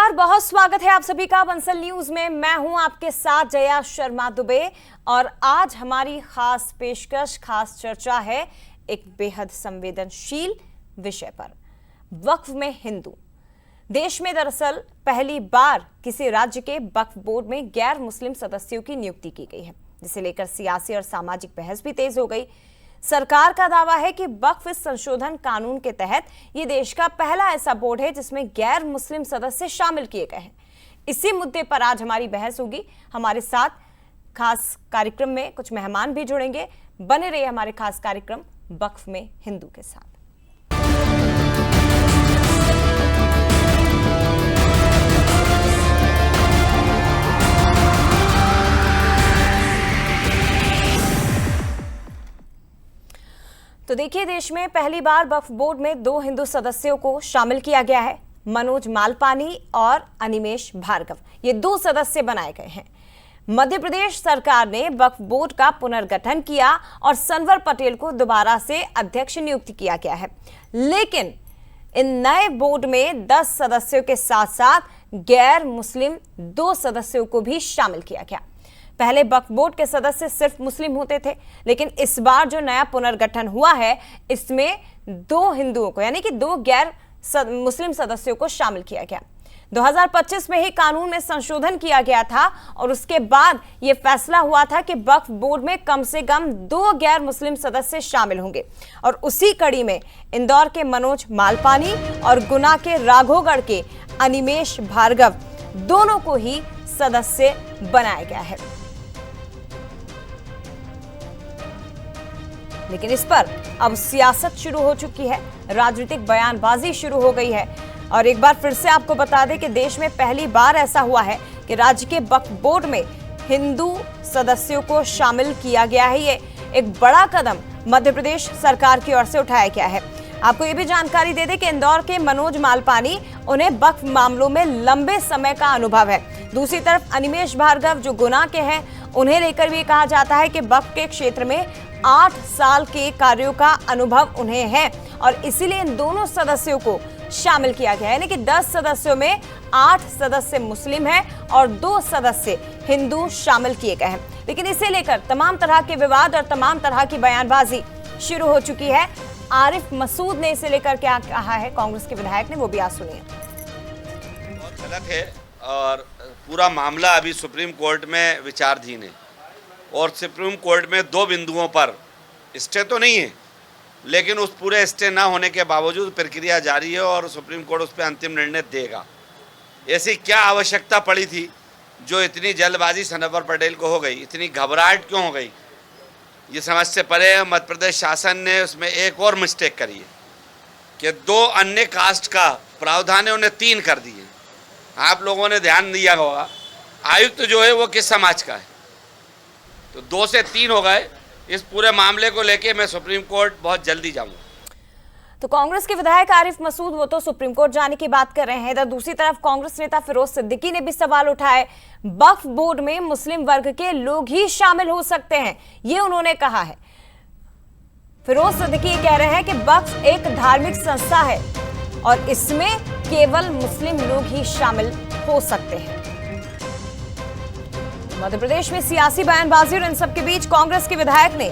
नमस्कार, बहुत स्वागत है आप सभी का बंसल न्यूज में। मैं हूं आपके साथ जया शर्मा दुबे और आज हमारी खास पेशकश, खास चर्चा है एक बेहद संवेदनशील विषय पर, वक्फ में हिंदू। देश में दरअसल पहली बार किसी राज्य के वक्फ बोर्ड में गैर मुस्लिम सदस्यों की नियुक्ति की गई है, जिसे लेकर सियासी और सामाजिक बहस भी तेज हो गई। सरकार का दावा है कि वक्फ संशोधन कानून के तहत ये देश का पहला ऐसा बोर्ड है जिसमें गैर मुस्लिम सदस्य शामिल किए गए हैं। इसी मुद्दे पर आज हमारी बहस होगी। हमारे साथ खास कार्यक्रम में कुछ मेहमान भी जुड़ेंगे। बने रहिए हमारे खास कार्यक्रम वक्फ में हिंदू के साथ। तो देखिए, देश में पहली बार वक्फ बोर्ड में 2 हिंदू सदस्यों को शामिल किया गया है। मनोज मालपानी और अनिमेश भार्गव, ये 2 सदस्य बनाए गए हैं। मध्य प्रदेश सरकार ने वक्फ बोर्ड का पुनर्गठन किया और सनवर पटेल को दोबारा से अध्यक्ष नियुक्त किया गया है। लेकिन इन नए बोर्ड में 10 सदस्यों के साथ साथ गैर मुस्लिम 2 सदस्यों को भी शामिल किया गया। पहले वक्फ बोर्ड के सदस्य सिर्फ मुस्लिम होते थे, लेकिन इस बार जो नया पुनर्गठन हुआ है इसमें 2 हिंदुओं को, यानी कि 2 गैर मुस्लिम सदस्यों को शामिल किया गया। 2025 में ही कानून में संशोधन किया गया था और उसके बाद यह फैसला हुआ था कि वक्फ बोर्ड में कम से कम 2 गैर मुस्लिम सदस्य शामिल होंगे। और उसी कड़ी में इंदौर के मनोज मालपानी और गुना के राघोगढ़ के अनिमेश भार्गव, दोनों को ही सदस्य बनाया गया है। लेकिन इस पर अब सियासत शुरू हो चुकी है, राजनीतिक बयानबाजी शुरू हो गई है। और एक बार फिर से आपको बता दें कि देश में पहली बार ऐसा हुआ है कि राज्य के वक्फ बोर्ड में हिंदू सदस्यों को शामिल किया गया है। ये एक बड़ा कदम मध्य प्रदेश सरकार की ओर से उठाया गया है। आपको ये भी जानकारी दे दें कि इंदौर के मनोज मालपानी, उन्हें वक्फ मामलों में लंबे समय का अनुभव है। दूसरी तरफ अनिमेश भार्गव जो गुना के हैं, उन्हें लेकर भी कहा जाता है कि वक्फ के क्षेत्र में 8 साल के कार्यों का अनुभव उन्हें है और इसीलिए इन दोनों सदस्यों को शामिल किया गया है। यानी कि 10 सदस्यों में 8 सदस्य मुस्लिम हैं और 2 सदस्य हिंदू शामिल किए गए हैं। लेकिन इसे लेकर तमाम तरह के विवाद और तमाम तरह की बयानबाजी शुरू हो चुकी है। आरिफ मसूद ने इसे लेकर क्या कहा है, कांग्रेस के विधायक ने, वो भी आज सुनिए। बहुत गलत है और पूरा मामला अभी सुप्रीम कोर्ट में विचाराधीन है और सुप्रीम कोर्ट में 2 बिंदुओं पर स्टे तो नहीं है, लेकिन उस पूरे स्टे ना होने के बावजूद प्रक्रिया जारी है और सुप्रीम कोर्ट उस पर अंतिम निर्णय देगा। ऐसी क्या आवश्यकता पड़ी थी जो इतनी जल्दबाजी सनवर पटेल को हो गई, इतनी घबराहट क्यों हो गई, ये समझ से परे। मध्य प्रदेश शासन ने उसमें एक और मिस्टेक करी है कि 2 अन्य कास्ट का प्रावधान है, उन्हें 3 कर दिए। आप लोगों ने ध्यान दिया होगा, आयुक्त जो है वो किस समाज का है, तो 2 से 3 हो गए। इस पूरे मामले को लेके मैं सुप्रीम कोर्ट बहुत जल्दी जाऊंगा। तो कांग्रेस के विधायक आरिफ मसूद, वो तो सुप्रीम कोर्ट जाने की बात कर रहे हैं। इधर दूसरी तरफ कांग्रेस नेता फिरोज सिद्दीकी ने भी सवाल उठाए। वक्फ बोर्ड में मुस्लिम वर्ग के लोग ही शामिल हो सकते हैं, ये उन्होंने कहा है। फिरोज सिद्दीकी कह रहे हैं कि वक्फ एक धार्मिक संस्था है और इसमें केवल मुस्लिम लोग ही शामिल हो सकते हैं। मध्य प्रदेश में सियासी बयानबाजी और इन सब के बीच कांग्रेस के विधायक ने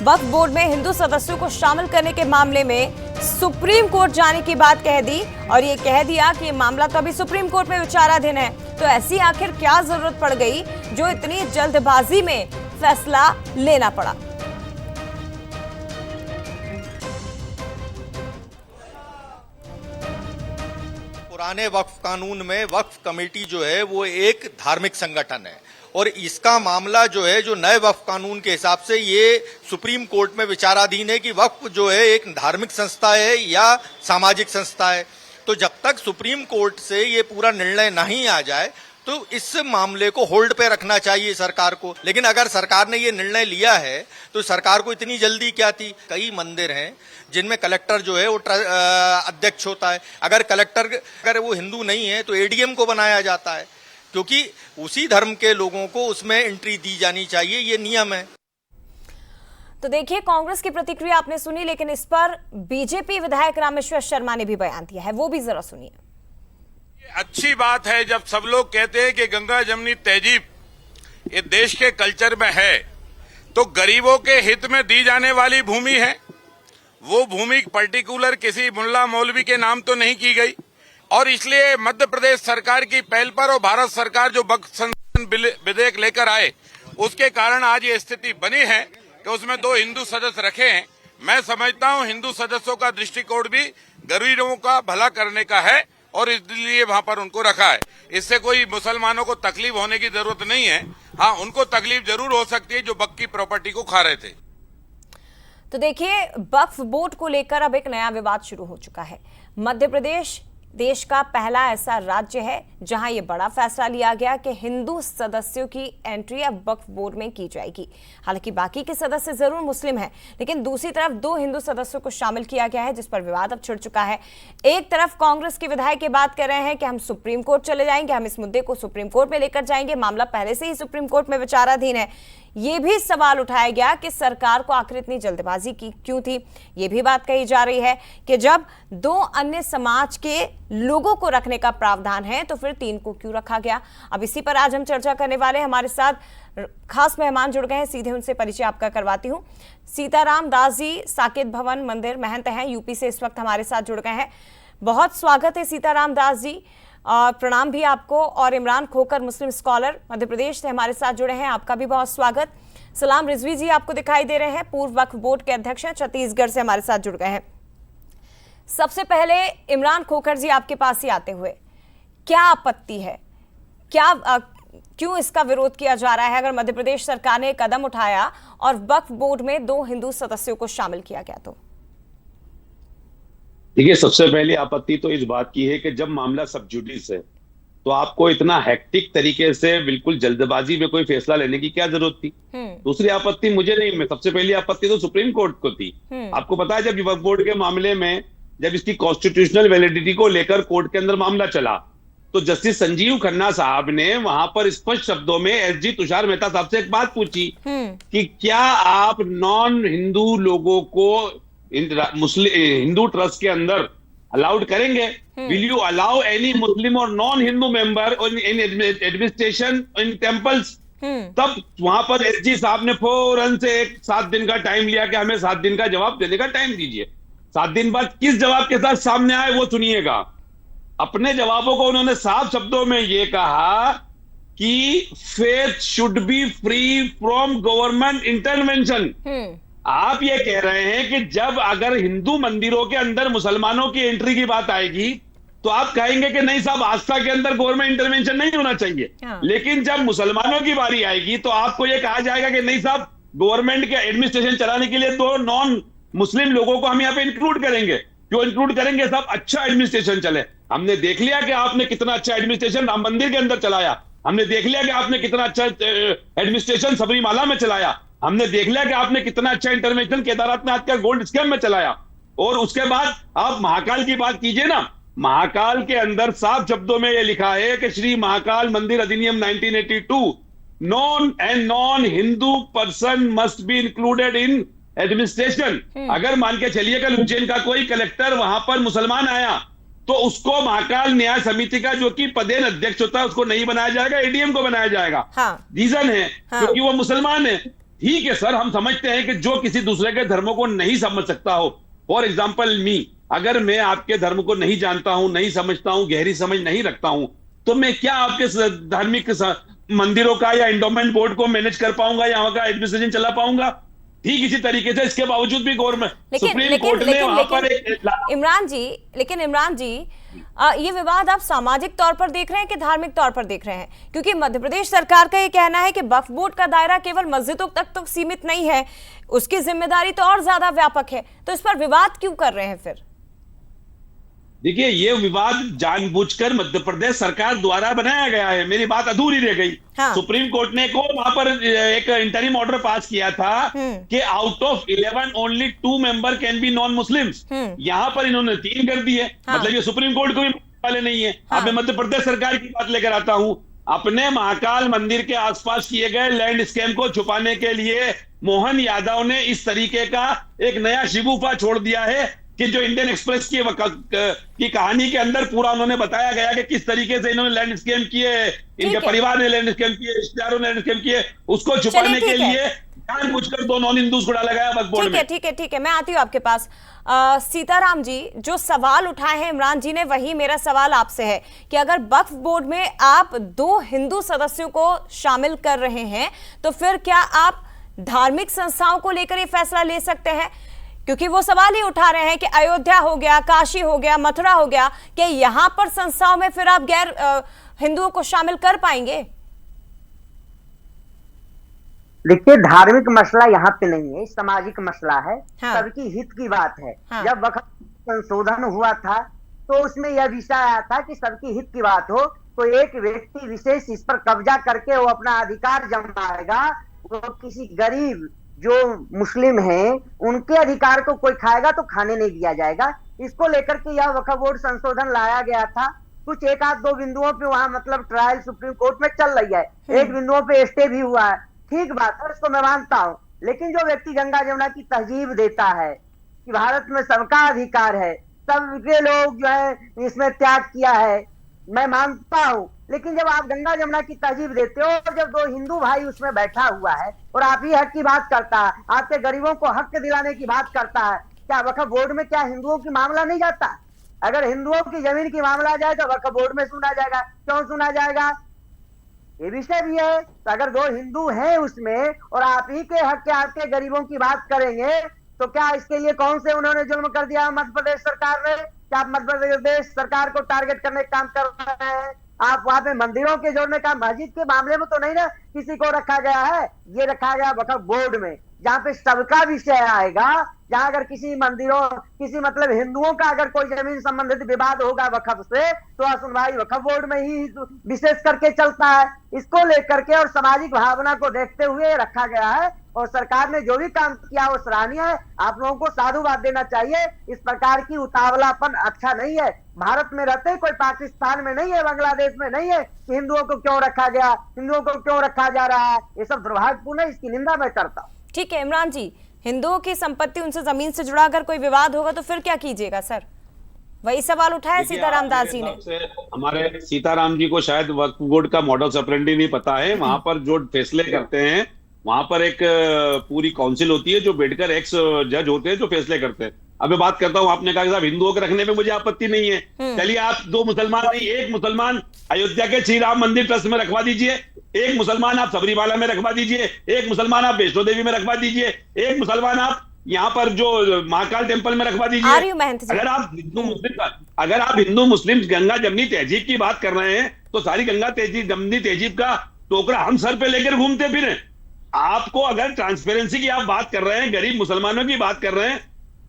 वक्फ बोर्ड में हिंदू सदस्यों को शामिल करने के मामले में सुप्रीम कोर्ट जाने की बात कह दी और ये कह दिया कि ये मामला तो अभी सुप्रीम कोर्ट में विचाराधीन है। तो ऐसी आखिर क्या जरूरत पड़ गई जो इतनी जल्दबाजी में फैसला लेना पड़ा। पुराने वक्फ कानून में वक्फ कमेटी जो है वो एक धार्मिक संगठन है और इसका मामला जो है, जो नए वक्फ कानून के हिसाब से ये सुप्रीम कोर्ट में विचाराधीन है कि वक्फ जो है एक धार्मिक संस्था है या सामाजिक संस्था है। तो जब तक सुप्रीम कोर्ट से ये पूरा निर्णय नहीं आ जाए तो इस मामले को होल्ड पे रखना चाहिए सरकार को। लेकिन अगर सरकार ने ये निर्णय लिया है तो सरकार को इतनी जल्दी क्या थी। कई मंदिर हैं जिनमें कलेक्टर जो है वो अध्यक्ष होता है। अगर कलेक्टर अगर वो हिंदू नहीं है तो एडीएम को बनाया जाता है, क्योंकि उसी धर्म के लोगों को उसमें एंट्री दी जानी चाहिए, ये नियम है। तो देखिए, कांग्रेस की प्रतिक्रिया आपने सुनी, लेकिन इस पर बीजेपी विधायक रामेश्वर शर्मा ने भी बयान दिया है, वो भी जरा सुनिए। अच्छी बात है जब सब लोग कहते हैं कि गंगा जमनी तहजीब ये देश के कल्चर में है, तो गरीबों के हित में दी जाने वाली भूमि है। वो भूमि पर्टिकुलर किसी मुल्ला मौलवी के नाम तो नहीं की गई, और इसलिए मध्य प्रदेश सरकार की पहल पर और भारत सरकार जो वक्फ संशोधन विधेयक लेकर आए, उसके कारण आज ये स्थिति बनी है कि उसमें 2 हिंदू सदस्य रखे हैं। मैं समझता हूं हिंदू सदस्यों का दृष्टिकोण भी गरीबों का भला करने का है और इसलिए वहां पर उनको रखा है। इससे कोई मुसलमानों को तकलीफ होने की जरूरत नहीं है। हाँ, उनको तकलीफ जरूर हो सकती है जो वक्फ की प्रॉपर्टी को खा रहे थे। तो देखिए, वक्फ बोर्ड को लेकर अब एक नया विवाद शुरू हो चुका है। मध्य प्रदेश देश का पहला ऐसा राज्य है जहां यह बड़ा फैसला लिया गया कि हिंदू सदस्यों की एंट्री अब वक्फ बोर्ड में की जाएगी। हालांकि बाकी के सदस्य जरूर मुस्लिम हैं, लेकिन दूसरी तरफ 2 हिंदू सदस्यों को शामिल किया गया है, जिस पर विवाद अब छिड़ चुका है। एक तरफ कांग्रेस के विधायक ये बात कर रहे हैं कि हम सुप्रीम कोर्ट चले जाएंगे, हम इस मुद्दे को सुप्रीम कोर्ट में लेकर जाएंगे, मामला पहले से ही सुप्रीम कोर्ट में विचाराधीन है। ये भी सवाल उठाया गया कि सरकार को आखिर इतनी जल्दबाजी की क्यों थी। ये भी बात कही जा रही है कि जब 2 अन्य समाज के लोगों को रखने का प्रावधान है तो फिर 3 को क्यों रखा गया। अब इसी पर आज हम चर्चा करने वाले हैं। हमारे साथ खास मेहमान जुड़ गए हैं, सीधे उनसे परिचय आपका करवाती हूँ। सीताराम दास जी साकेत भवन मंदिर महंत हैं, यूपी से इस वक्त हमारे साथ जुड़ गए हैं। बहुत स्वागत है सीताराम दास जी, और प्रणाम भी आपको। और इमरान खोकर मुस्लिम स्कॉलर मध्य प्रदेश से हमारे साथ जुड़े हैं, आपका भी बहुत स्वागत। सलाम रिजवी जी आपको दिखाई दे रहे हैं, पूर्व वक्फ बोर्ड के अध्यक्ष हैं, छत्तीसगढ़ से हमारे साथ जुड़ गए हैं। सबसे पहले इमरान खोकर जी आपके पास ही आते हुए, क्या आपत्ति है, क्यों इसका विरोध किया जा रहा है अगर मध्य प्रदेश सरकार ने कदम उठाया और वक्फ बोर्ड में 2 हिंदू सदस्यों को शामिल किया गया? तो देखिए, सबसे पहली आपत्ति तो इस बात की है कि जब मामला सब जुडिस है तो आपको इतना हेक्टिक तरीके से बिल्कुल जल्दबाजी में कोई फैसला लेने की क्या जरूरत थी। दूसरी आपत्ति मुझे नहीं, मैं सबसे पहली आपत्ति तो सुप्रीम कोर्ट को थी। आपको पता है, जब वक्फ बोर्ड के मामले में जब इसकी कॉन्स्टिट्यूशनल वैलिडिटी को लेकर कोर्ट के अंदर मामला चला तो जस्टिस संजीव खन्ना साहब ने वहां पर स्पष्ट शब्दों में एसजी तुषार मेहता साहब से एक बात पूछी कि क्या आप नॉन हिंदू लोगों को मुस्लिम हिंदू ट्रस्ट के अंदर अलाउड करेंगे? Will you allow any Muslim और non Hindu member in administration in temples? तब वहां पर एसजी साहब ने फौरन से 7 दिन का टाइम लिया कि हमें 7 दिन का जवाब देने का टाइम दीजिए। 7 दिन बाद किस जवाब के साथ सामने आए वो सुनिएगा। अपने जवाबों को उन्होंने साफ शब्दों में ये कहा कि faith should be free from government intervention. आप ये कह रहे हैं कि जब अगर हिंदू मंदिरों के अंदर मुसलमानों की एंट्री की बात आएगी तो आप कहेंगे कि नहीं साहब, आस्था के अंदर गवर्नमेंट इंटरवेंशन नहीं होना चाहिए। लेकिन जब मुसलमानों की बारी आएगी तो आपको ये कहा जाएगा कि नहीं साहब, गवर्नमेंट के एडमिनिस्ट्रेशन चलाने के लिए तो नॉन मुस्लिम लोगों को हम यहाँ पे इंक्लूड करेंगे। क्यों इंक्लूड करेंगे साहब? अच्छा एडमिनिस्ट्रेशन चले। हमने देख लिया कि आपने कितना अच्छा एडमिनिस्ट्रेशन राम मंदिर के अंदर चलाया, हमने देख लिया कि आपने कितना अच्छा एडमिनिस्ट्रेशन सबरीमाला में चलाया, हमने देख लिया कि आपने कितना अच्छा इंटरनेशनल केदारनाथ का गोल्ड स्कैम में चलाया। और उसके बाद आप महाकाल की बात कीजिए ना, महाकाल के अंदर साफ शब्दों में यह लिखा है कि श्री महाकाल मंदिर अधिनियम 1982 non Hindu person must be included in administration. अगर मान के चलिए कल उज्जैन का कोई कलेक्टर वहां पर मुसलमान आया तो उसको महाकाल न्याय समिति का जो कि पदेन अध्यक्ष होता है उसको नहीं बनाया जाएगा, एडीएम को बनाया जाएगा। रीजन है क्योंकि वो मुसलमान है। ठीक है सर, हम समझते हैं कि जो किसी दूसरे के धर्मों को नहीं समझ सकता हो, फॉर एग्जाम्पल मी, अगर मैं आपके धर्म को नहीं जानता हूं, नहीं समझता हूं, गहरी समझ नहीं रखता हूं, तो मैं क्या आपके धार्मिक मंदिरों का या एंडोमेंट बोर्ड को मैनेज कर पाऊंगा या वहां का एडमिनिस्ट्रेशन चला पाऊंगा? ठीक इसी तरीके से इसके बावजूद भी गवर्नमेंट सुप्रीम कोर्ट ने वहां पर इमरान जी ये विवाद आप सामाजिक तौर पर देख रहे हैं कि धार्मिक तौर पर देख रहे हैं? क्योंकि मध्य प्रदेश सरकार का ये कहना है कि वक्फ बोर्ड का दायरा केवल मस्जिदों तक तो सीमित नहीं है, उसकी जिम्मेदारी तो और ज्यादा व्यापक है, तो इस पर विवाद क्यों कर रहे हैं फिर? देखिए, ये विवाद जानबूझकर मध्य प्रदेश सरकार द्वारा बनाया गया है। मेरी बात अधूरी रह गई। सुप्रीम कोर्ट ने को वहां पर एक इंटरिम ऑर्डर पास किया था कि out of 11 only 2 member can be non Muslims. यहां पर इन्होंने 3 कर दिए। मतलब ये सुप्रीम कोर्ट को भी वाले नहीं है। अब मैं मध्य प्रदेश सरकार की बात लेकर आता हूं। अपने महाकाल मंदिर के आसपास किए गए लैंड स्कैम को छुपाने के लिए मोहन यादव ने इस तरीके का एक नया शिगुफा छोड़ दिया है कि जो इंडियन एक्सप्रेस की कहानी के अंदर पूरा उन्होंने बताया गया कि किस तरीके से इन्होंने लैंड स्कैम किए, इनके परिवार ने लैंड स्कैम किए, रिश्तेदारों ने लैंड स्कैम किए, उसको छुपाने के लिए जानबूझकर दो नॉन हिंदूज को डाला गया वक्फ बोर्ड में। ठीक है, मैं आती हूँ आपके पास। सीताराम जी, जो सवाल उठाए हैं इमरान जी ने, वही मेरा सवाल आपसे है कि अगर वक्फ बोर्ड में आप 2 हिंदू सदस्यों को शामिल कर रहे हैं तो फिर क्या आप धार्मिक संस्थाओं को लेकर ये फैसला ले सकते हैं? क्योंकि वो सवाल ही उठा रहे हैं कि अयोध्या हो गया, काशी हो गया, मथुरा हो गया, कि यहां पर संस्थाओं में फिर आप गैर हिंदुओं को शामिल कर पाएंगे? देखिए, धार्मिक मसला यहाँ पे नहीं है, सामाजिक मसला है। हाँ। सबकी हित की बात है। हाँ। जब वक्फ संशोधन हुआ था तो उसमें यह विषय आया था कि सबकी हित की बात हो तो एक व्यक्ति विशेष इस पर कब्जा करके वो अपना अधिकार जमाएगा, वो किसी गरीब जो मुस्लिम हैं उनके अधिकार को कोई खाएगा तो खाने नहीं दिया जाएगा। इसको लेकर के यह वक्फ बोर्ड संशोधन लाया गया था। कुछ एक आध 2 बिंदुओं पे वहां मतलब ट्रायल सुप्रीम कोर्ट में चल रही है, एक बिंदुओं पे स्टे भी हुआ है, ठीक बात है, उसको मैं मानता हूं। लेकिन जो व्यक्ति गंगा जमुना की तहजीब देता है कि भारत में सबका अधिकार है, सबके लोग जो है इसमें त्याग किया है, मैं मानता हूं। लेकिन जब आप गंगा जमुना की तहजीब देते हो और जब 2 हिंदू भाई उसमें बैठा हुआ है और आप ही हक की बात करता है, आपके गरीबों को हक दिलाने की बात करता है, क्या वक्फ बोर्ड में क्या हिंदुओं की मामला नहीं जाता? अगर हिंदुओं की जमीन की मामला जाए तो वक्फ बोर्ड में सुना जाएगा। क्यों सुना जाएगा? ये विषय भी है। तो अगर 2 हिंदू हैं उसमें और आप ही के हक के, आपके गरीबों की बात करेंगे तो क्या इसके लिए कौन से उन्होंने जुल्म कर दिया मध्य प्रदेश सरकार ने? क्या आप मध्य प्रदेश सरकार को टारगेट करने का काम कर रहे हैं? आप वहां पे मंदिरों के जोड़ने का, मस्जिद के मामले में तो नहीं ना किसी को रखा गया है, ये रखा गया वक्फ बोर्ड में, जहां पे सबका विषय आएगा। जहां अगर किसी मंदिरों, किसी मतलब हिंदुओं का अगर कोई जमीन संबंधित विवाद होगा वक्फ से तो सुनवाई वक्फ बोर्ड में ही विशेष करके चलता है। इसको लेकर के और सामाजिक भावना को देखते हुए रखा गया है और सरकार ने जो भी काम किया वो सराहनीय है। आप लोगों को साधुवाद देना चाहिए। इस प्रकार की उतावलापन अच्छा नहीं है। भारत में रहते कोई पाकिस्तान में नहीं है, बांग्लादेश में नहीं है कि हिंदुओं को क्यों रखा गया, हिंदुओं को क्यों रखा जा रहा है। ये सब दुर्भाग्यपूर्ण है, इसकी निंदा मैं करता हूँ। ठीक है इमरान जी, हिंदुओं की संपत्ति, उनसे जमीन से जुड़ा अगर कोई विवाद होगा तो फिर क्या कीजिएगा सर? वही सवाल उठाया सीताराम दास जी ने। हमारे सीताराम जी को शायद वक्फ बोर्ड का मॉडल ऑपरेंडी नहीं पता है। वहां पर जो फैसले करते हैं वहां पर एक पूरी काउंसिल होती है जो बैठकर एक्स जज होते हैं जो फैसले करते हैं। अब मैं बात करता हूं, आपने कहा कि साहब हिंदुओं के रखने में मुझे आपत्ति नहीं है, चलिए आप 2 मुसलमान नहीं, एक मुसलमान अयोध्या के श्री राम मंदिर ट्रस्ट में रखवा दीजिए, एक मुसलमान आप सबरीमाला में रखवा दीजिए, एक मुसलमान आप वैष्णो देवी में रखवा दीजिए, एक मुसलमान आप यहाँ पर जो महाकाल टेम्पल में रखवा दीजिए। अगर आप हिंदू मुस्लिम गंगा जमनी तहजीब की बात कर रहे हैं तो सारी गंगा जमनी तहजीब का टोकरा हम सर पे लेकर घूमते फिर। आपको अगर ट्रांसपेरेंसी की आप बात कर रहे हैं, गरीब मुसलमानों की बात कर रहे हैं,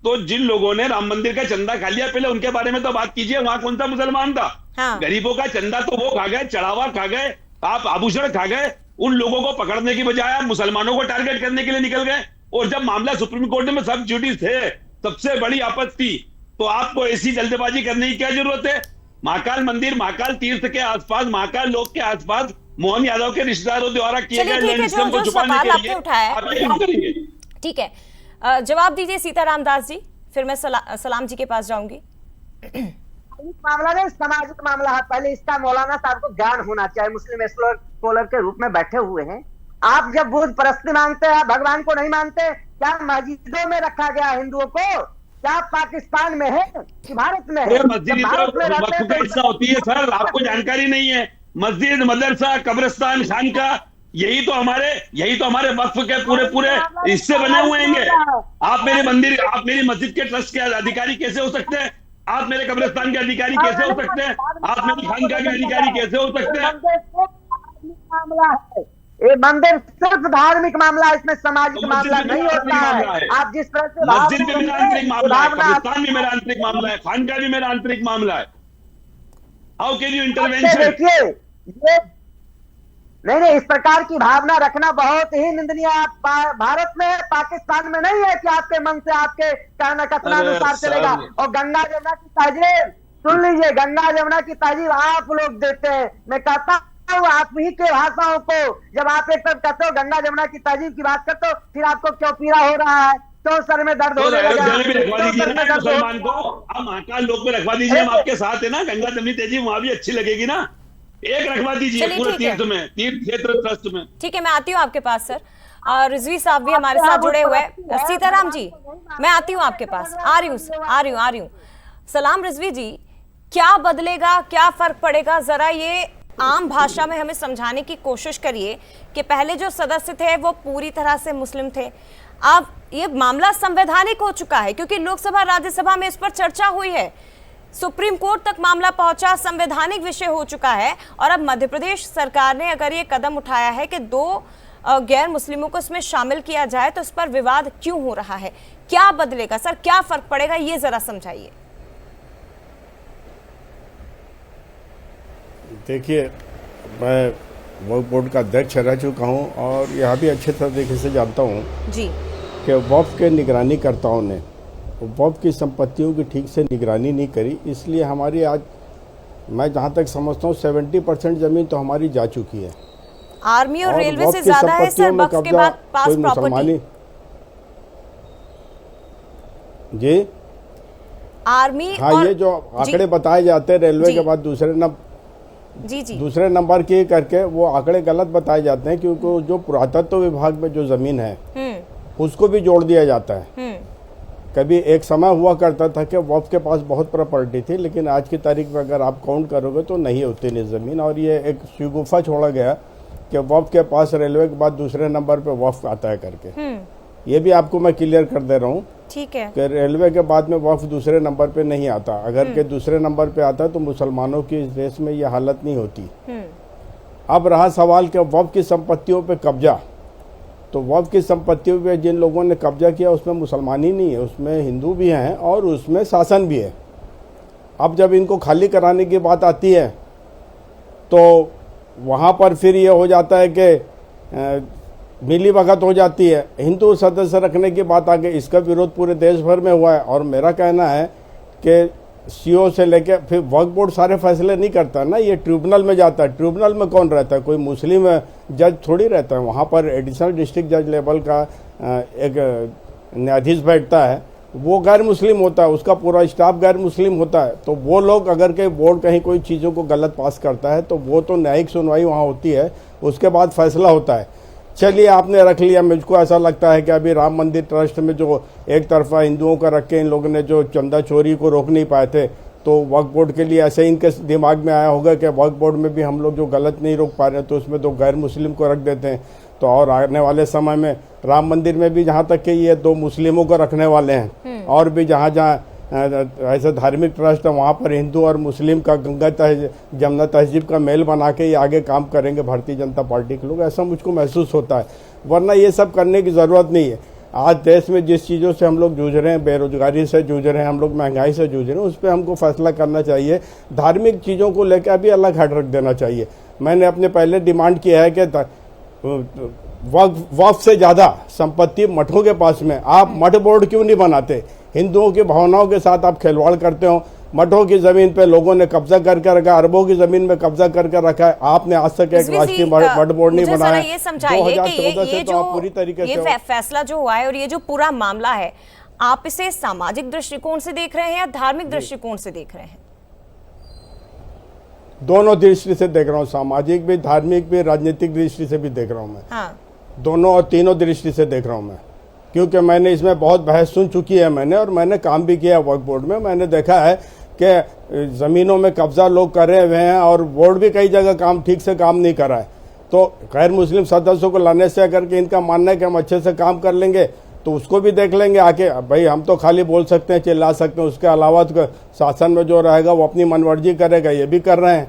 तो जिन लोगों ने राम मंदिर का चंदा खा लिया पहले उनके बारे में तो बात कीजिए। वहां कौन सा मुसलमान था? हाँ। गरीबों का चंदा तो वो खा गए, चढ़ावा खा गए, आप आभूषण खा गए। उन लोगों को पकड़ने की बजाय आप मुसलमानों को टारगेट करने के लिए निकल गए। और जब मामला सुप्रीम कोर्ट में सब जुडिस थे, सबसे बड़ी आपत्ति, तो आपको ऐसी जल्दबाजी करने की क्या जरूरत है? महाकाल मंदिर, महाकाल तीर्थ के आसपास, महाकाल लोक के आसपास मोहन यादव के रिश्तेदारों द्वारा किए गए लैंडस्केप को छुपाने के लिए आप ये काम करेंगे। ठीक है, जवाब दीजिए सीताराम दास जी, फिर मैं सलाम जी के पास जाऊंगी। मामला नहीं, सामाजिक मामला है। पहले इसका मौलाना साहब को ज्ञान होना चाहिए। मुस्लिम स्कॉलर के रूप में बैठे हुए हैं। आप जब बुद्ध परस्ती मानते हैं, भगवान को नहीं मानते, क्या मस्जिदों में रखा गया हिंदुओं को? क्या पाकिस्तान में है कि भारत में है? मस्जिद होती है सर, आपको जानकारी नहीं है। मस्जिद, मदरसा, कब्रिस्तान, खानका, यही तो हमारे वक्फ के पूरे हिस्से बने हुए हैं। आप मेरे मंदिर, आप मेरी मस्जिद के ट्रस्ट के अधिकारी कैसे हो सकते हैं? आप मेरे कब्रिस्तान के अधिकारी कैसे हो सकते हैं? आप मेरी खानका के अधिकारी कैसे हो सकते हैं? मामला है ये, मंदिर सिर्फ धार्मिक मामला है, इसमें सामाजिक मामला नहीं होता है। आप जिस तरह से मस्जिद भी मेरा आंतरिक मामला है, कब्रिस्तान भी मेरा आंतरिक मामला है, खानका भी मेरा आंतरिक मामला है। How can you intervention? देखिए ये नहीं, इस प्रकार की भावना रखना बहुत ही निंदनीय। भारत में, पाकिस्तान में नहीं है कि आपके मन से आपके कहना कथनानुसार चलेगा। और गंगा जमुना की तहजीब सुन लीजिए, गंगा जमुना की तहजीब आप लोग देते हैं। मैं कहता हूँ आप ही के भाषाओं को, जब आप एक तरफ कहते हो गंगा जमुना की तहजीब की बात करते हो, फिर आपको क्यों पीड़ा हो रहा है? तो सर में दर्द तो होने लगा, अयोध्या में भी रखवा तो दीजिए सर ना में दर्द हो- मुसलमान को, आप महाकाल लोक में रखवा दीजिए, हम आपके साथ है ना। गंगा जमनी तहजीब वहां भी अच्छी लगेगी ना, एक रखवा दीजिए चलिए, पूरे ठीक है। तीर्थ में, तीर्थ क्षेत्र ट्रस्ट में। ठीक है, मैं आती हूँ आपके पास सर। और रिजवी साहब भी हमारे साथ जुड़े हुए हैं। सीताराम जी, मैं आती हूँ आपके पास, आ रही हूँ। सलाम रिजवी जी, क्या बदलेगा, क्या फर्क पड़ेगा, जरा ये आम भाषा में हमें समझाने की कोशिश करिए कि पहले जो सदस्य थे वो पूरी तरह से मुस्लिम थे, अब ये मामला संवैधानिक हो चुका है क्योंकि लोकसभा राज्यसभा में इस पर चर्चा हुई है, सुप्रीम कोर्ट तक मामला पहुंचा, संवैधानिक विषय हो चुका है। और अब मध्य प्रदेश सरकार ने अगर ये कदम उठाया है कि 2 गैर मुस्लिमों को इसमें शामिल किया जाए, तो इस पर विवाद क्यों हो रहा है, क्या बदलेगा सर, क्या फर्क पड़ेगा, ये जरा समझाइए। देखिए, मैं वक्फ बोर्ड का अध्यक्ष रह चुका हूं और यह भी अच्छे तरीके से जानता हूं जी कि वक्फ के निगरानीकर्ताओं ने वक्फ की संपत्तियों की ठीक से निगरानी नहीं करी, इसलिए हमारी आज, मैं जहां तक समझता हूं 70% ज़मीन तो हमारी जा चुकी है। आर्मी और रेलवे वक्फ से की ज्यादा है सर संपत्तियों में वक्फ के कब्जा बाद पास कोई प्रॉपर्टी। मुसलमानी जी आर्मी हाँ, और ये जो आंकड़े बताए जाते हैं रेलवे जी। के बाद जी दूसरे नंबर के करके, वो आंकड़े गलत बताए जाते हैं क्योंकि जो पुरातत्व विभाग में जो जमीन है उसको भी जोड़ दिया जाता है। कभी एक समय हुआ करता था कि वक्फ के पास बहुत प्रॉपर्टी थी, लेकिन आज की तारीख में अगर आप काउंट करोगे तो नहीं होती नहीं ज़मीन, और ये एक शिगुफा छोड़ा गया कि वक्फ के पास रेलवे के बाद दूसरे नंबर पे वक्फ आता है करके। ये भी आपको मैं क्लियर कर दे रहा हूँ ठीक है कि रेलवे के बाद में वक्फ दूसरे नंबर पे नहीं आता, अगर के दूसरे नंबर पे आता तो मुसलमानों की इस देश में ये हालत नहीं होती। अब रहा सवाल कि वक्फ की संपत्तियों पे कब्जा, तो वक्फ की संपत्तियों पे जिन लोगों ने कब्जा किया उसमें मुसलमान ही नहीं है, उसमें हिंदू भी हैं और उसमें शासन भी है। अब जब इनको खाली कराने की बात आती है तो वहाँ पर फिर ये हो जाता है कि मिली भगत हो जाती है, हिंदू सदस्य रखने की बात आ गई, इसका विरोध पूरे देश भर में हुआ है। और मेरा कहना है कि सीओ से लेके फिर वक्फ बोर्ड सारे फैसले नहीं करता ना, ये ट्रिब्यूनल में जाता है। ट्रिब्यूनल में कौन रहता है, कोई मुस्लिम जज थोड़ी रहता है, वहाँ पर एडिशनल डिस्ट्रिक्ट जज लेवल का एक न्यायाधीश बैठता है, वो गैर मुस्लिम होता है, उसका पूरा स्टाफ गैर मुस्लिम होता है। तो वो लोग अगर के बोर्ड कहीं कोई चीज़ों को गलत पास करता है तो वो तो न्यायिक सुनवाई वहाँ होती है, उसके बाद फैसला होता है। चलिए आपने रख लिया, मुझको ऐसा लगता है कि अभी राम मंदिर ट्रस्ट में जो एक तरफा हिंदुओं का रख के इन लोगों ने जो चंदा चोरी को रोक नहीं पाए थे, तो वक्फ बोर्ड के लिए ऐसे इनके दिमाग में आया होगा कि वक्फ बोर्ड में भी हम लोग जो गलत नहीं रोक पा रहे हैं तो उसमें तो गैर मुस्लिम को रख देते हैं। तो और आने वाले समय में राम मंदिर में भी जहाँ तक कि ये 2 मुस्लिमों को रखने वाले हैं, और भी जहाँ जहाँ ऐसे धार्मिक ट्रस्ट है वहाँ पर हिंदू और मुस्लिम का गंगा जमुना तहजीब का मेल बना के ये आगे काम करेंगे भारतीय जनता पार्टी के लोग, ऐसा मुझको महसूस होता है। वरना ये सब करने की ज़रूरत नहीं है। आज देश में जिस चीज़ों से हम लोग जूझ रहे हैं, बेरोजगारी से जूझ रहे हैं, हम लोग महंगाई से जूझ रहे हैं, उस पर हमको फैसला करना चाहिए। धार्मिक चीज़ों को लेकर अभी अलग हट रख देना चाहिए। मैंने अपने पहले डिमांड किया है कि वक्फ से ज़्यादा संपत्ति मठों के पास में, आप मठ बोर्ड क्यों नहीं बनाते? हिंदुओं की भावनाओं के साथ आप खिलवाड़ करते हो। मठों की जमीन पे लोगों ने कब्जा करके रखा, अरबों की जमीन में कब्जा करके रखा है। आपने आज तक एक राष्ट्रीय मठ बोर्ड नहीं बनाया। ये समझाइए कि ये जो पूरी तरीके ये फैसला जो हुआ है और ये जो पूरा मामला है, आप इसे सामाजिक दृष्टिकोण से देख रहे हैं या धार्मिक दृष्टिकोण से देख रहे हैं? दोनों दृष्टि से देख रहा हूँ, सामाजिक भी, धार्मिक भी, राजनीतिक दृष्टि से भी देख रहा हूँ मैं। हाँ। दोनों और तीनों दृष्टि से देख रहा हूँ मैं, क्योंकि मैंने इसमें बहुत बहस सुन चुकी है मैंने, और मैंने काम भी किया वक्फ बोर्ड में। मैंने देखा है कि ज़मीनों में कब्जा लोग कर रहे हुए हैं और बोर्ड भी कई जगह काम ठीक से काम नहीं कर रहा है। तो गैर मुस्लिम सदस्यों को लाने से अगर कि इनका मानना है कि हम अच्छे से काम कर लेंगे तो उसको भी देख लेंगे आके। भाई हम तो खाली बोल सकते हैं, चिल्ला सकते हैं, उसके अलावा तो शासन में जो रहेगा वो अपनी मनमर्जी करेगा, ये भी कर रहे हैं।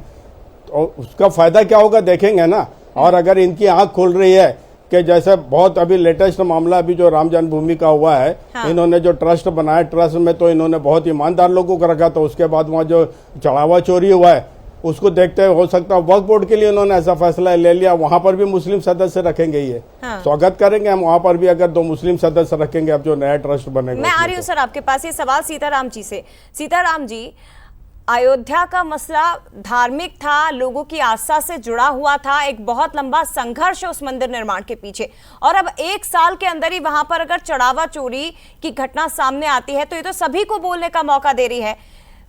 तो उसका फ़ायदा क्या होगा देखेंगे ना। और अगर इनकी आँख खुल रही है कि जैसे बहुत अभी लेटेस्ट मामला अभी जो राम जन्मभूमि का हुआ है, हाँ। इन्होंने जो ट्रस्ट बनाया, ट्रस्ट में तो इन्होंने बहुत ईमानदार लोगों को रखा, तो उसके बाद वहाँ जो चढ़ावा चोरी हुआ है उसको देखते हुए हो सकता है वक्फ बोर्ड के लिए उन्होंने ऐसा फैसला ले लिया, वहाँ पर भी मुस्लिम सदस्य रखेंगे। ये हाँ। स्वागत करेंगे हम वहाँ पर भी अगर 2 मुस्लिम सदस्य रखेंगे, अब जो नया ट्रस्ट बनेगा। मैं आ रही हूँ सर आपके पास, ये सवाल सीताराम जी से। सीताराम जी, अयोध्या का मसला धार्मिक था, लोगों की आस्था से जुड़ा हुआ था, एक बहुत लंबा संघर्ष है उस मंदिर निर्माण के पीछे, और अब 1 साल के अंदर ही वहां पर अगर चढ़ावा चोरी की घटना सामने आती है तो ये तो सभी को बोलने का मौका दे रही है।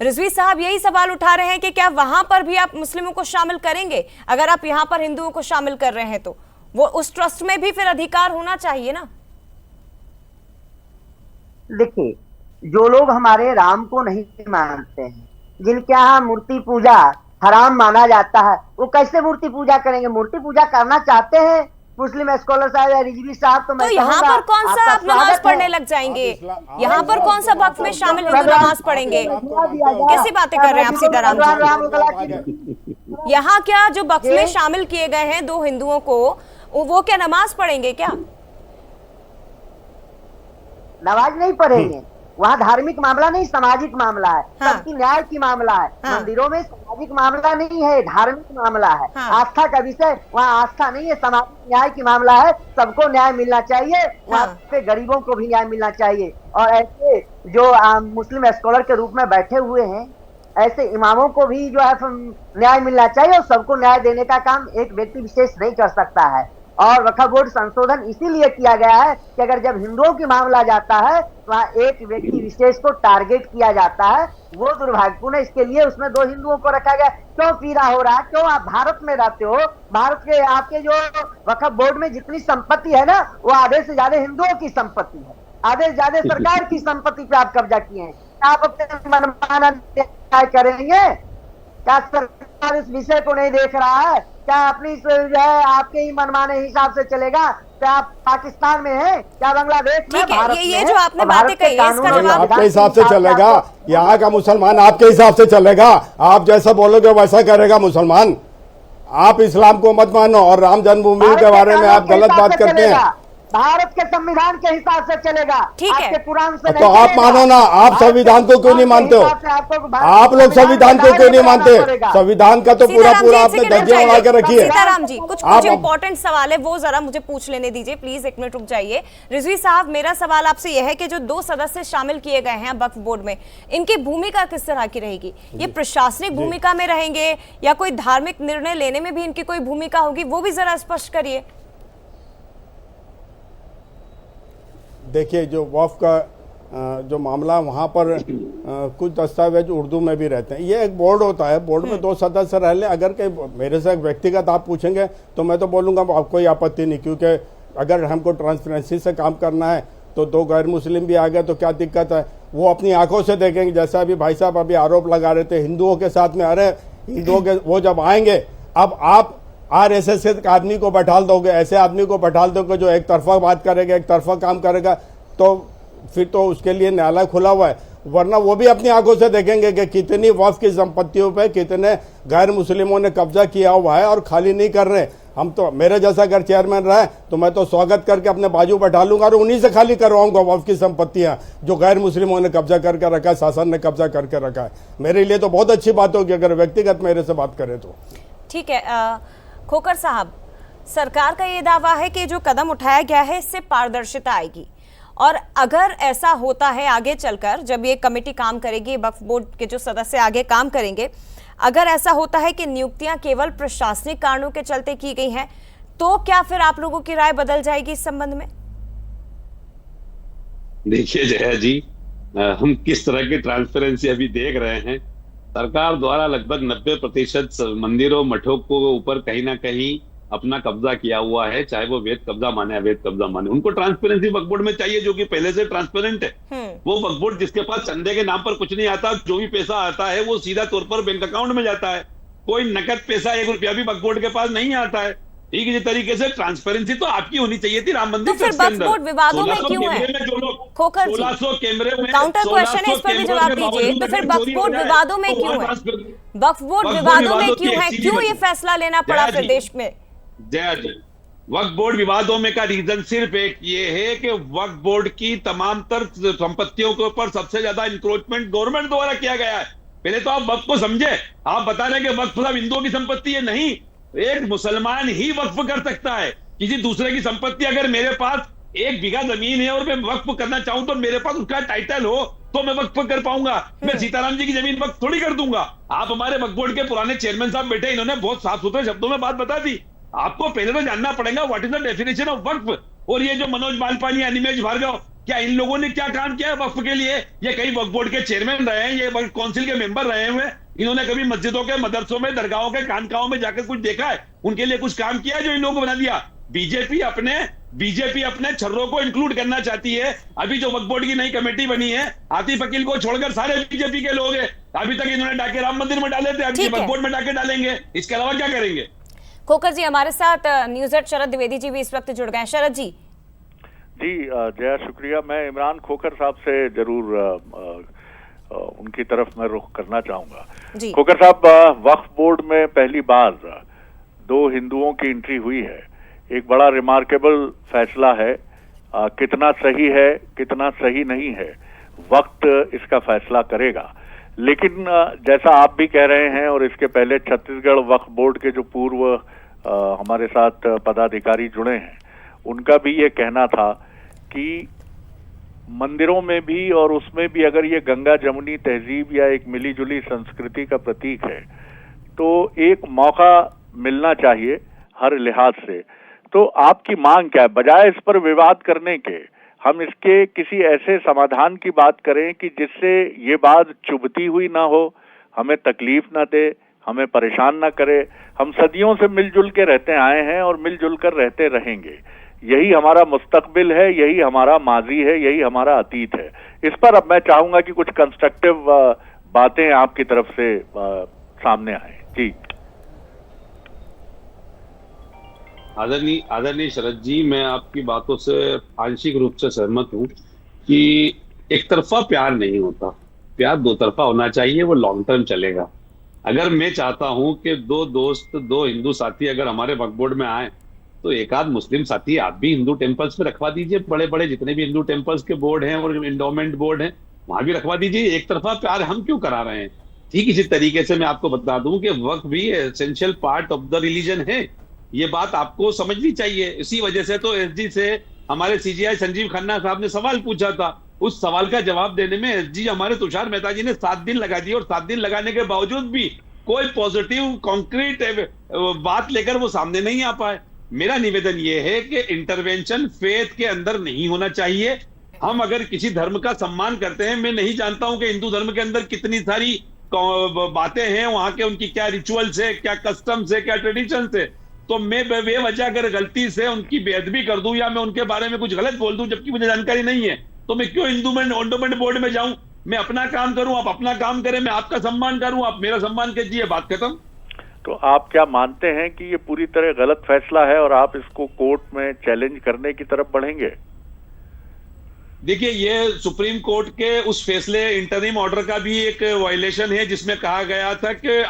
रिजवी साहब यही सवाल उठा रहे हैं कि क्या वहां पर भी आप मुस्लिमों को शामिल करेंगे? अगर आप यहां पर हिंदुओं को शामिल कर रहे हैं तो वो उस ट्रस्ट में भी फिर अधिकार होना चाहिए ना। देखिए, जो लोग हमारे राम को नहीं मानते हैं, जिनके यहाँ मूर्ति पूजा हराम माना जाता है, वो कैसे मूर्ति पूजा करेंगे? मूर्ति पूजा करना चाहते हैं मुस्लिम स्कॉलर साहब या रिजवी साहब, तो मैं यहाँ पर कौन सा आप नमाज पढ़ने लग जाएंगे? यहाँ पर कौन सा वक्त में शामिल हिंदू नमाज पढ़ेंगे? कैसी बातें कर रहे हैं आप सीताराम जी? यहाँ क्या जो वक्त में शामिल किए गए हैं 2 हिंदुओं को, वो क्या नमाज पढ़ेंगे क्या? नमाज नहीं पढ़ेंगे, वहाँ धार्मिक मामला नहीं, सामाजिक मामला है। हाँ। सबकी न्याय की मामला है। हाँ। मंदिरों में सामाजिक मामला नहीं है, धार्मिक मामला है। हाँ। आस्था का विषय वहाँ आस्था नहीं है, सामाजिक न्याय की मामला है। सबको न्याय मिलना चाहिए, वहाँ पे गरीबों को भी न्याय मिलना चाहिए। और ऐसे जो मुस्लिम स्कॉलर के रूप में बैठे हुए हैं, ऐसे इमामों को भी जो है न्याय मिलना चाहिए, और सबको न्याय देने का काम एक व्यक्ति विशेष नहीं कर सकता है। और वक्फ बोर्ड संशोधन इसीलिए किया गया है कि अगर जब हिंदुओं की मामला जाता है तो वहाँ एक व्यक्ति विशेष को टारगेट किया जाता है, वो दुर्भाग्यपूर्ण है। इसके लिए उसमें 2 हिंदुओं को रखा गया। क्यों पीड़ा हो रहा है? क्यों आप भारत में रहते हो? भारत के आपके जो वक्फ बोर्ड में जितनी संपत्ति है ना, वो आधे से ज्यादा हिंदुओं की संपत्ति है, आधे से ज्यादा सरकार की संपत्ति पे आप कब्जा किए हैं। आप अपने मनमाना न्याय करेंगे? क्या सरकार इस विषय को नहीं देख रहा है? क्या अपनी जो है आपके ही मनमाने हिसाब से चलेगा? क्या आप पाकिस्तान में हैं? क्या बांग्लादेश में? भारत में? ये जो आपने बातें कही है इसका जवाब आपके हिसाब से चलेगा? यहाँ का मुसलमान आपके हिसाब से चलेगा? आप जैसा बोलोगे वैसा करेगा मुसलमान। आप इस्लाम को मत मानो, और राम जन्मभूमि के बारे में आप गलत बात करते हैं। भारत के संविधान के हिसाब से चलेगा। ठीक है, आपके कुरान से तो आप मानो ना, आप संविधान को क्यों नहीं मानते हो? आप लोग संविधान को क्यों नहीं मानते? संविधान का तो पूरा आपने धज्जियां उड़ा के रखी है। सीताराम जी, कुछ इंपॉर्टेंट सवाल है, वो जरा मुझे पूछ लेने दीजिए प्लीज। 1 मिनट रुक जाइए। रिजवी साहब, मेरा सवाल आपसे यह है कि जो 2 सदस्य शामिल किए गए हैं वक्फ बोर्ड में, इनकी भूमिका किस तरह की रहेगी? ये प्रशासनिक भूमिका में रहेंगे या कोई धार्मिक निर्णय लेने में भी इनकी कोई भूमिका होगी? वो भी जरा स्पष्ट करिए। देखिए, जो वक्फ का जो मामला, वहाँ पर कुछ दस्तावेज उर्दू में भी रहते हैं। ये एक बोर्ड होता है, बोर्ड में 2 सदस्य रह ले। अगर कहीं मेरे से व्यक्तिगत आप पूछेंगे तो मैं तो बोलूँगा आपको कोई आपत्ति नहीं, क्योंकि अगर हमको ट्रांसपेरेंसी से काम करना है तो 2 गैर मुस्लिम भी आ गए तो क्या दिक्कत है? वो अपनी आंखों से देखेंगे। जैसा अभी भाई साहब अभी आरोप लगा रहे थे हिंदुओं के साथ में, अरे हिंदुओं के वो जब आएंगे, अब आप RSS के आदमी को बैठाल दोगे, ऐसे आदमी को बैठाल दोगे जो एक तरफा बात करेगा, एक तरफा काम करेगा, तो फिर तो उसके लिए न्यायालय खुला हुआ है। वरना वो भी अपनी आंखों से देखेंगे कि कितनी वक्फ की संपत्तियों पे कितने गैर मुस्लिमों ने कब्जा किया हुआ है और खाली नहीं कर रहे। हम तो, मेरे जैसा अगर चेयरमैन रहा है तो मैं तो स्वागत करके अपने बाजू बैठा लूंगा और उन्हीं से खाली करवाऊंगा वक्फ की संपत्तियां जो गैर मुस्लिमों ने कब्जा करके रखा है, शासन ने कब्जा करके रखा है। मेरे लिए तो बहुत अच्छी बात होगी अगर व्यक्तिगत मेरे से बात करें तो। ठीक है, खोकर साहब, सरकार का ये दावा है कि जो कदम उठाया गया है इससे पारदर्शिता आएगी, और अगर ऐसा होता है आगे चलकर जब ये कमेटी काम करेगी, वक्फ बोर्ड के जो सदस्य आगे काम करेंगे, अगर ऐसा होता है कि नियुक्तियां केवल प्रशासनिक कारणों के चलते की गई हैं, तो क्या फिर आप लोगों की राय बदल जाएगी इस संबंध में? देखिए जया जी, हम किस तरह की ट्रांसपेरेंसी अभी देख रहे हैं। सरकार द्वारा लगभग 90% मंदिरों मठों को ऊपर कहीं ना कहीं अपना कब्जा किया हुआ है, चाहे वो वैध कब्जा माने अवैध कब्जा माने। उनको ट्रांसपेरेंसी वक्फ बोर्ड में चाहिए जो कि पहले से ट्रांसपेरेंट है। वो वक्फ बोर्ड जिसके पास चंदे के नाम पर कुछ नहीं आता, जो भी पैसा आता है वो सीधा तौर पर बैंक अकाउंट में जाता है। कोई नकद पैसा 1 रुपया भी वक्फ बोर्ड के पास नहीं आता है। ठीक है, तरीके से ट्रांसपेरेंसी तो आपकी होनी चाहिए थी राम मंदिर तो फिर वक्फ बोर्ड विवादों में क्यों है? खोकर जी, 1600 कैमरे में काउंटर क्वेश्चन है, इस पर भी जवाब दीजिए। तो फिर वक्फ बोर्ड विवादों में क्यों है? वक्फ बोर्ड विवादों में क्यों है? क्यों ये फैसला लेना पड़ा फिर देश में? जया जी, वक्फ बोर्ड विवादों में का रीजन सिर्फ एक ये है कि वक्फ बोर्ड की तमाम तर संपत्तियों के ऊपर सबसे ज्यादा इंक्रोचमेंट गवर्नमेंट द्वारा किया गया है। पहले तो आप वक्फ को समझे। आप बता रहे हैं कि वक्फ सब हिंदुओं की संपत्ति है। नहीं, एक मुसलमान ही वक्फ कर सकता है। किसी दूसरे की संपत्ति अगर मेरे पास 1 बीघा जमीन है और मैं वक्फ करना चाहूं तो मेरे पास उसका टाइटल हो तो मैं वक्फ कर पाऊंगा। मैं सीताराम जी की जमीन वक्फ थोड़ी कर दूंगा। आप हमारे वक्फ बोर्ड के पुराने चेयरमैन साहब बैठे, इन्होंने बहुत साफ सुथरे शब्दों में बात बता दी। आपको पहले तो जानना पड़ेगा what is the definition of वक्फ। और ये जो मनोज मालपानी, अनिमेश भार्गव, क्या इन लोगों ने क्या काम किया है वक्फ के लिए? ये कई वक्फ बोर्ड के चेयरमैन रहे हैं, ये वक्फ काउंसिल के मेंबर रहे हुए, इन्होंने कभी मस्जिदों के, मदरसों में, दरगाहों के, खानकाहों में जाकर कुछ देखा है? उनके लिए कुछ काम किया है जो इन लोगों को बना दिया? बीजेपी अपने छर्रों को इंक्लूड करना चाहती है। अभी जो वक्फ बोर्ड की नई कमेटी बनी है, आतिफ अकील को छोड़कर सारे बीजेपी के लोग हैं। अभी तक इन्होंने डाके राम मंदिर में डाले थे, अभी वक्फ बोर्ड में डाके डालेंगे। इसके अलावा क्या करेंगे? खोकर जी हमारे साथ न्यूज़8 शरद द्विवेदी जी भी इस वक्त जुड़ गए। शरद जी। जी जया, शुक्रिया। मैं इमरान खोकर साहब से जरूर उनकी तरफ मैं रुख करना चाहूंगा। खोकर साहब, वक्फ बोर्ड में पहली बार 2 हिंदुओं की एंट्री हुई है। एक बड़ा रिमार्केबल फैसला है। कितना सही है, कितना सही नहीं है, वक्त इसका फैसला करेगा। लेकिन जैसा आप भी कह रहे हैं और इसके पहले छत्तीसगढ़ वक्फ बोर्ड के जो पूर्व हमारे साथ पदाधिकारी जुड़े हैं, उनका भी ये कहना था कि मंदिरों में भी और उसमें भी अगर ये गंगा जमुनी तहजीब या एक मिलीजुली संस्कृति का प्रतीक है तो एक मौका मिलना चाहिए हर लिहाज से। तो आपकी मांग क्या है? बजाय इस पर विवाद करने के हम इसके किसी ऐसे समाधान की बात करें कि जिससे ये बात चुभती हुई ना हो, हमें तकलीफ ना दे, हमें परेशान ना करे। हम सदियों से मिलजुल के रहते आए हैं और मिलजुल कर रहते रहेंगे। यही हमारा मुस्तकबिल है, यही हमारा माजी है, यही हमारा अतीत है। इस पर अब मैं चाहूंगा कि कुछ कंस्ट्रक्टिव बातें आपकी तरफ से सामने आए। जी आदरणीय शरद जी, मैं आपकी बातों से आंशिक रूप से सहमत हूं कि एक तरफा प्यार नहीं होता, प्यार 2 तरफा होना चाहिए, वो लॉन्ग टर्म चलेगा। अगर मैं चाहता हूं कि 2 दोस्त, 2 हिंदू साथी अगर हमारे वक्फ बोर्ड में आए तो एक आध मुस्लिम साथी आप भी हिंदू टेम्पल्स में रखवा दीजिए। बड़े बड़े जितने भी हिंदू टेम्पल्स के बोर्ड हैं और इंडोमेंट बोर्ड हैं, वहां भी रखवा दीजिए। एक तरफा प्यार हम क्यों करा रहे हैं? ठीक इसी तरीके से मैं आपको बता दूं कि वक्फ भी essential part of the religion है। ये बात आपको समझनी चाहिए। इसी वजह से तो एसजी से हमारे सीजीआई संजीव खन्ना साहब ने सवाल पूछा था। उस सवाल का जवाब देने में एसजी हमारे तुषार मेहता जी ने 7 दिन लगा दिए और 7 दिन लगाने के बावजूद भी कोई पॉजिटिव कॉन्क्रीट बात लेकर वो सामने नहीं आ पाए। मेरा निवेदन ये है कि इंटरवेंशन फेथ के अंदर नहीं होना चाहिए। हम अगर किसी धर्म का सम्मान करते हैं, मैं नहीं जानता हूं कि हिंदू धर्म के अंदर कितनी सारी बातें हैं, वहां के उनकी क्या रिचुअल्स है, क्या कस्टम्स है, क्या ट्रेडिशंस है, तो मैं बेवजह अगर गलती से उनकी बेअदबी कर दूं या मैं उनके बारे में कुछ गलत बोल दूं जबकि मुझे जानकारी नहीं है, तो मैं क्यों इंडोमेंट बोर्ड में जाऊं? मैं अपना काम करूं, आप अपना काम करें, मैं आपका सम्मान करूं, आप मेरा सम्मान कीजिए, बात खत्म। तो आप क्या मानते हैं कि ये पूरी तरह गलत फैसला है और आप इसको कोर्ट में चैलेंज करने की तरफ बढ़ेंगे? देखिए, ये सुप्रीम कोर्ट के उस फैसले, इंटरिम ऑर्डर का भी एक वायलेशन है जिसमें कहा गया था कि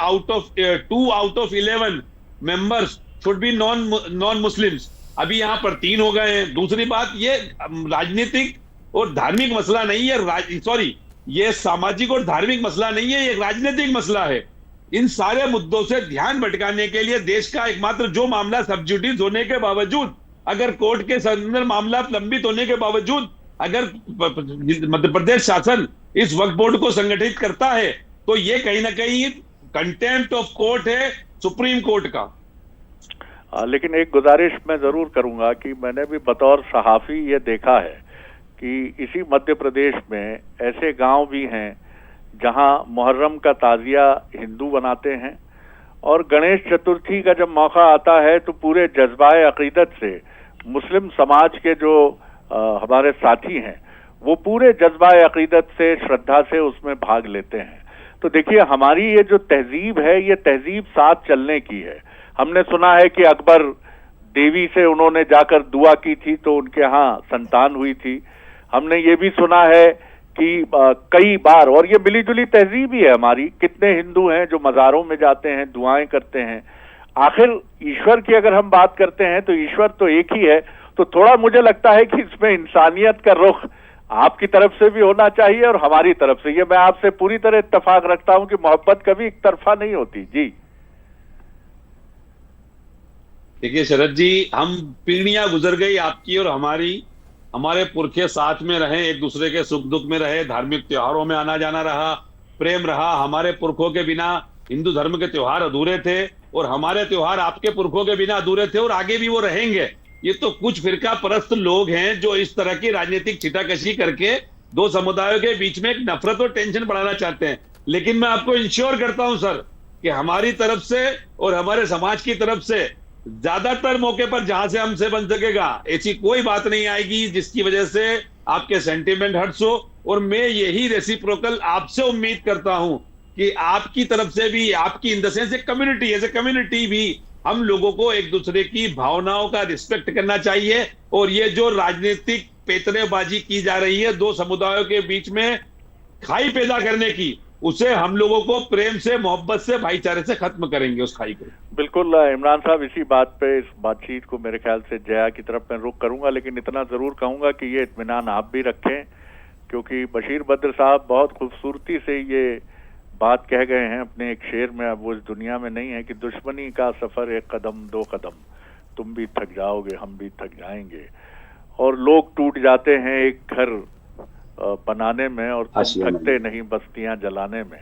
2 out of 11 members should be non Muslims. अभी यहाँ पर 3 हो गए हैं। दूसरी बात, ये राजनीतिक और धार्मिक मसला नहीं है, ये सामाजिक और धार्मिक मसला नहीं है, ये राजनीतिक मसला है। इन सारे मुद्दों से ध्यान भटकाने के लिए देश का एकमात्र जो मामला सब जुडिस होने के बावजूद, अगर कोर्ट के अंदर मामला लंबित होने के बावजूद अगर मध्य प्रदेश शासन इस वक्फ बोर्ड को संगठित करता है तो ये कहीं ना कहीं कंटेम्प्ट ऑफ कोर्ट है सुप्रीम कोर्ट का। लेकिन एक गुजारिश मैं जरूर करूंगा कि मैंने भी बतौर सहाफी ये देखा है कि इसी मध्य प्रदेश में ऐसे गांव भी हैं जहां मुहर्रम का ताजिया हिंदू बनाते हैं और गणेश चतुर्थी का जब मौका आता है तो पूरे जज्बाए अकीदत से मुस्लिम समाज के जो हमारे साथी हैं वो पूरे जज्बाए अकीदत से, श्रद्धा से उसमें भाग लेते हैं। तो देखिए, हमारी ये जो तहजीब है, ये तहजीब साथ चलने की है। हमने सुना है कि अकबर देवी से उन्होंने जाकर दुआ की थी तो उनके यहाँ संतान हुई थी। हमने ये भी सुना है कि कई बार, और ये मिलीजुली तहजीब ही है हमारी, कितने हिंदू हैं जो मज़ारों में जाते हैं, दुआएं करते हैं। आखिर ईश्वर की अगर हम बात करते हैं तो ईश्वर तो एक ही है। तो थोड़ा मुझे लगता है कि इसमें इंसानियत का रुख आपकी तरफ से भी होना चाहिए और हमारी तरफ से। ये मैं आपसे पूरी तरह इत्तेफाक रखता हूं कि मोहब्बत कभी एक तरफा नहीं होती। जी देखिए शरद जी, हम पीढ़ियां गुजर गई आपकी और हमारी, हमारे पुरखे साथ में रहे, एक दूसरे के सुख दुख में रहे, धार्मिक त्योहारों में आना जाना रहा, प्रेम रहा। हमारे पुरखों के बिना हिंदू धर्म के त्योहार अधूरे थे और हमारे त्योहार आपके पुरखों के बिना अधूरे थे और आगे भी वो रहेंगे। ये तो कुछ फिरका परस्त लोग हैं जो इस तरह की राजनीतिक छिटाकशी करके दो समुदायों के बीच में एक नफरत और टेंशन बढ़ाना चाहते हैं। लेकिन मैं आपको इंश्योर करता हूं सर कि हमारी तरफ से और हमारे समाज की तरफ से ज्यादातर मौके पर जहां से हमसे बन सकेगा ऐसी कोई बात नहीं आएगी जिसकी वजह से आपके सेंटिमेंट हर्ट्स हो। और मैं यही रेसिप्रोकल आपसे उम्मीद करता हूं कि आपकी तरफ से भी, आपकी इन द सेंस एक कम्युनिटी, एज ए कम्युनिटी भी हम लोगों को एक दूसरे की भावनाओं का रिस्पेक्ट करना चाहिए। और ये जो राजनीतिक पेतरेबाजी की जा रही है दो समुदायों के बीच में खाई पैदा करने की, उसे हम लोगों को प्रेम से, मोहब्बत से, भाईचारे से खत्म करेंगे उस खाई को। बिल्कुल इमरान साहब, इसी बात पे, इस बातचीत को मेरे ख्याल से जया की तरफ मैं रुख करूंगा, लेकिन इतना जरूर कहूंगा कि ये इत्मीनान आप भी रखें, क्योंकि बशीर बद्र साहब बहुत खूबसूरती से ये बात कह गए हैं अपने एक शेर में। अब वो इस दुनिया में नहीं है कि दुश्मनी का सफर एक कदम दो कदम, तुम भी थक जाओगे हम भी थक जाएंगे, और लोग टूट जाते हैं एक घर बनाने में और तुम थकते नहीं बस्तियां जलाने में।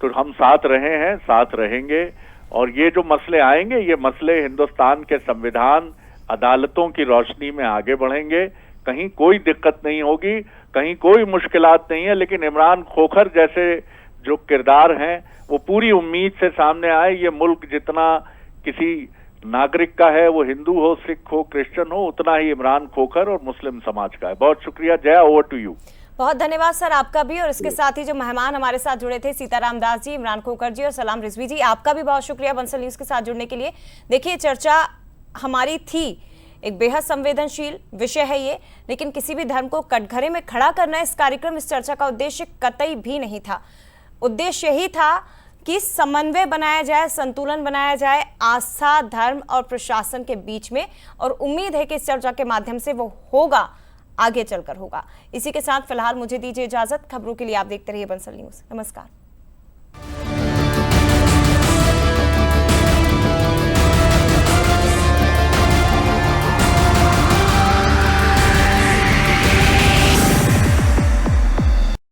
तो हम साथ रहे हैं, साथ रहेंगे, और ये जो मसले आएंगे ये मसले हिंदुस्तान के संविधान, अदालतों की रोशनी में आगे बढ़ेंगे। कहीं कोई दिक्कत नहीं होगी, कहीं कोई मुश्किलात नहीं है, लेकिन इमरान खोखर जैसे जो किरदार हैं वो पूरी उम्मीद से सामने आए। ये मुल्क जितना किसी नागरिक का है, वो हिंदू हो, सिख हो, क्रिश्चियन हो, उतना ही इमरान खोखर और मुस्लिम समाज का है। बहुत शुक्रिया जया, ओवर टू यू। बहुत धन्यवाद सर आपका भी, और इसके साथ ही जो मेहमान हमारे साथ जुड़े थे, सीताराम दास जी, इमरान खोखर जी और सलाम रिजवी जी, आपका भी बहुत शुक्रिया बंसल न्यूज के साथ जुड़ने के लिए। देखिए, चर्चा हमारी थी, एक बेहद संवेदनशील विषय है ये, लेकिन किसी भी धर्म को कटघरे में खड़ा करना इस कार्यक्रम, इस चर्चा का उद्देश्य कतई भी नहीं था। उद्देश्य यही था कि समन्वय बनाया जाए, संतुलन बनाया जाए आस्था, धर्म और प्रशासन के बीच में, और उम्मीद है कि इस चर्चा के माध्यम से वो होगा, आगे चलकर होगा। इसी के साथ फिलहाल मुझे दीजिए इजाजत। खबरों के लिए आप देखते रहिए बंसल न्यूज। नमस्कार।